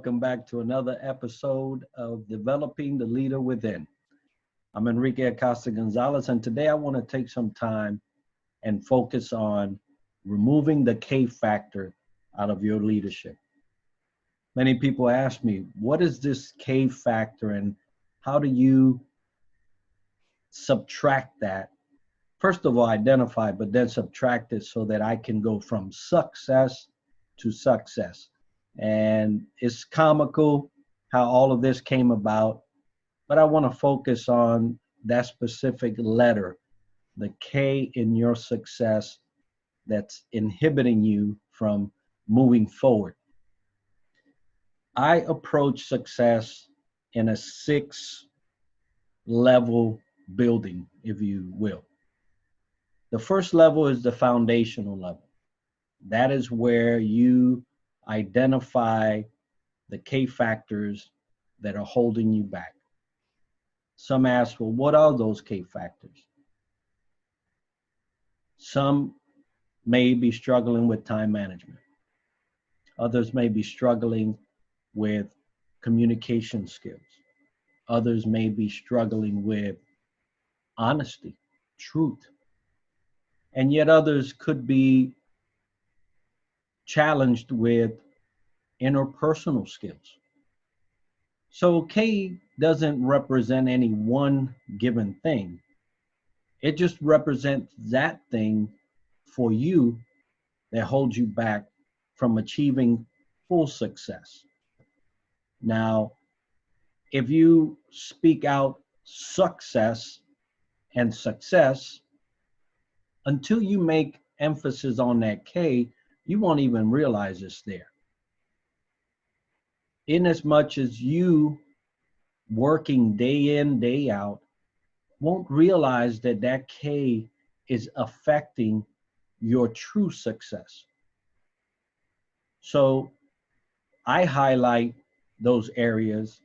welcome back to another episode of Developing the Leader Within. I'm Enrique Acosta Gonzalez, and today I want to take some time and focus on removing the K factor out of your leadership. Many people ask me, what is this K factor and how do you subtract that? First of all, identify, but then subtract it so that I can go from sucKcess to sucKcess. And it's comical how all of this came about, but I want to focus on that specific letter, the K in your success that's inhibiting you from moving forward. I approach success in a 6-level building, if you will. The first level is the foundational level. That is where you identify the K factors that are holding you back. Some ask, well, what are those K factors? Some may be struggling with time management. Others may be struggling with communication skills. Others may be struggling with honesty, truth. And yet others could be challenged with interpersonal skills. So K doesn't represent any one given thing. It just represents that thing for you that holds you back from achieving full success. Now, if you speak out sucKcess and success, until you make emphasis on that K, you won't even realize it's there. In as much as you working day in, day out, won't realize that that K is affecting your true success. So I highlight those areas.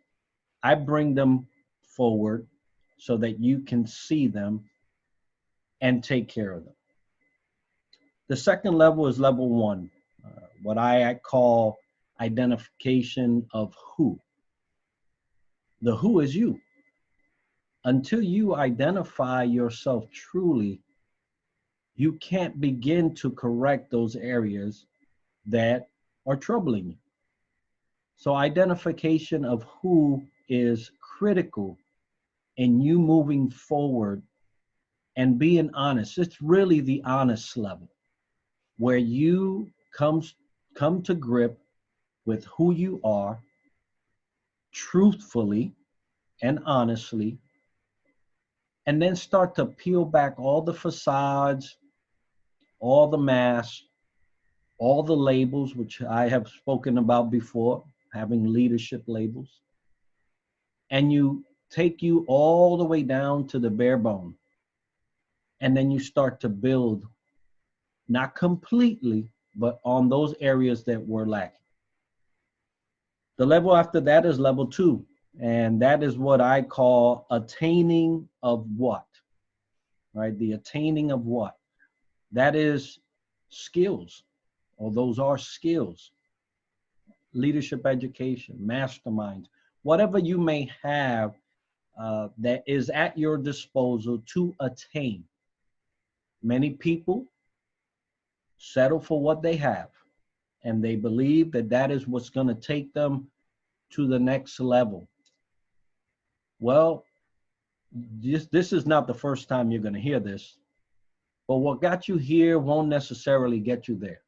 I bring them forward so that you can see them and take care of them. The second level is level 1, what I call identification of who. The who is you. Until you identify yourself truly, you can't begin to correct those areas that are troubling you. So identification of who is critical in you moving forward and being honest. It's really the honest level where you come to grip with who you are truthfully and honestly, and then start to peel back all the facades, all the masks, all the labels, which I have spoken about before, having leadership labels, and you take you all the way down to the bare bone. And then you start to build, not completely, but on those areas that were lacking. The level after that is level 2, and that is what I call attaining of what, right? The attaining of what? That is skills, or those are skills. Leadership education, masterminds, whatever you may have that is at your disposal to attain. Many people settle for what they have, and they believe that that is what's going to take them to the next level. Well, this is not the first time you're going to hear this, but what got you here won't necessarily get you there.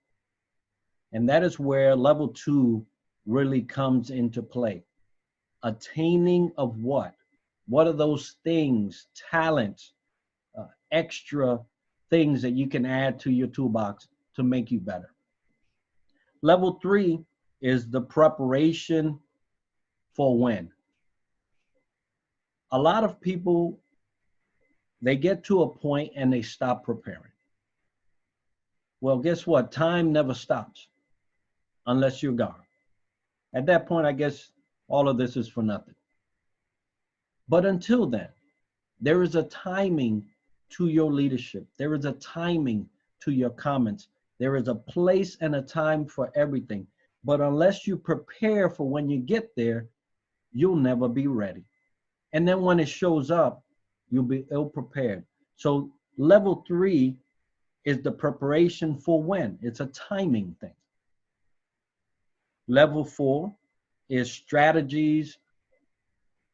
And that is where level 2 really comes into play. Attaining of what? What are those things, talents, extra things that you can add to your toolbox to make you better? Level 3 is the preparation for when. A lot of people, they get to a point and they stop preparing. Well, guess what? Time never stops unless you're gone. At that point, I guess all of this is for nothing. But until then, there is a timing to your leadership. There is a timing to your comments. There is a place and a time for everything. But unless you prepare for when you get there, you'll never be ready. And then when it shows up, you'll be ill prepared. So level 3 is the preparation for when. It's a timing thing. Level 4 is strategies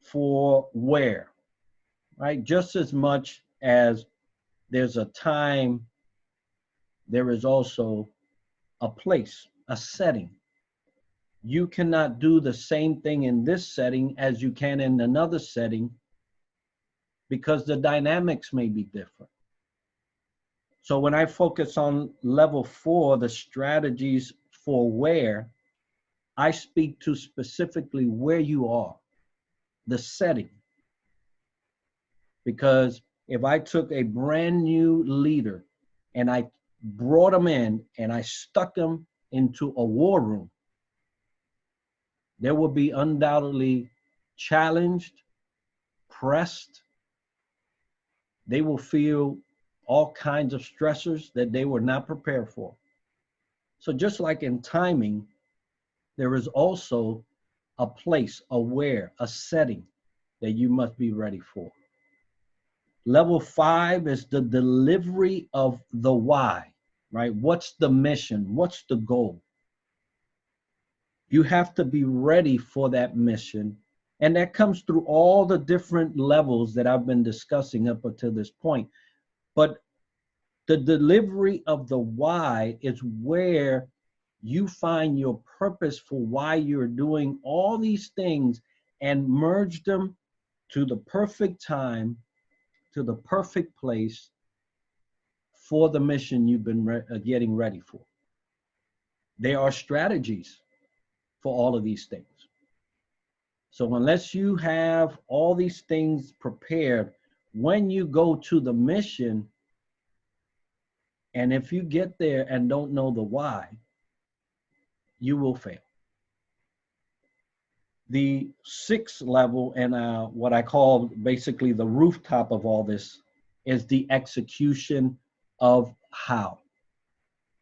for where, right? Just as much as there's a time, there is also a place, a setting. You cannot do the same thing in this setting as you can in another setting because the dynamics may be different. So when I focus on level 4, the strategies for where, I speak to specifically where you are, the setting. Because if I took a brand new leader and I brought them in and I stuck them into a war room, they will be undoubtedly challenged, pressed. They will feel all kinds of stressors that they were not prepared for. So just like in timing, there is also a place, a where, a setting that you must be ready for. Level 5 is the delivery of the why, right? What's the mission? What's the goal? You have to be ready for that mission. And that comes through all the different levels that I've been discussing up until this point. But the delivery of the why is where you find your purpose for why you're doing all these things and merge them to the perfect time, to the perfect place for the mission you've been getting ready for. There are strategies for all of these things. So unless you have all these things prepared, when you go to the mission, and if you get there and don't know the why, you will fail. The 6th level, and what I call basically the rooftop of all this, is the execution of how,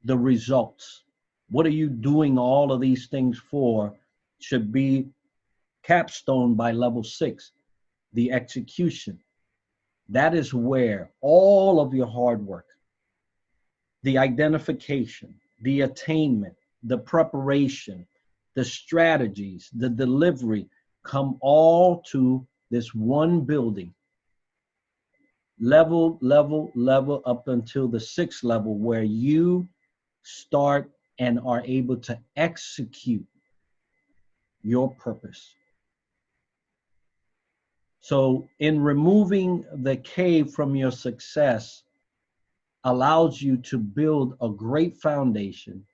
the results. What are you doing all of these things for should be capstone by level 6, the execution. That is where all of your hard work, the identification, the attainment, the preparation, the strategies, the delivery come all to this one building. Level up until the 6th level where you start and are able to execute your purpose. So in removing the cave from your success allows you to build a great foundation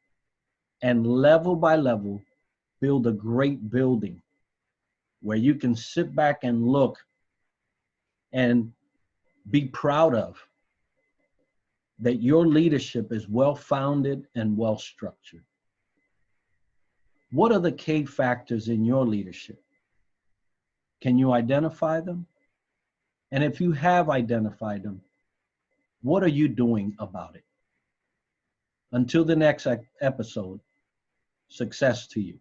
and level by level build a great building where you can sit back and look and be proud of that your leadership is well founded and well structured. What are the key factors in your leadership? Can you identify them? And if you have identified them, what are you doing about it? Until the next episode, success to you.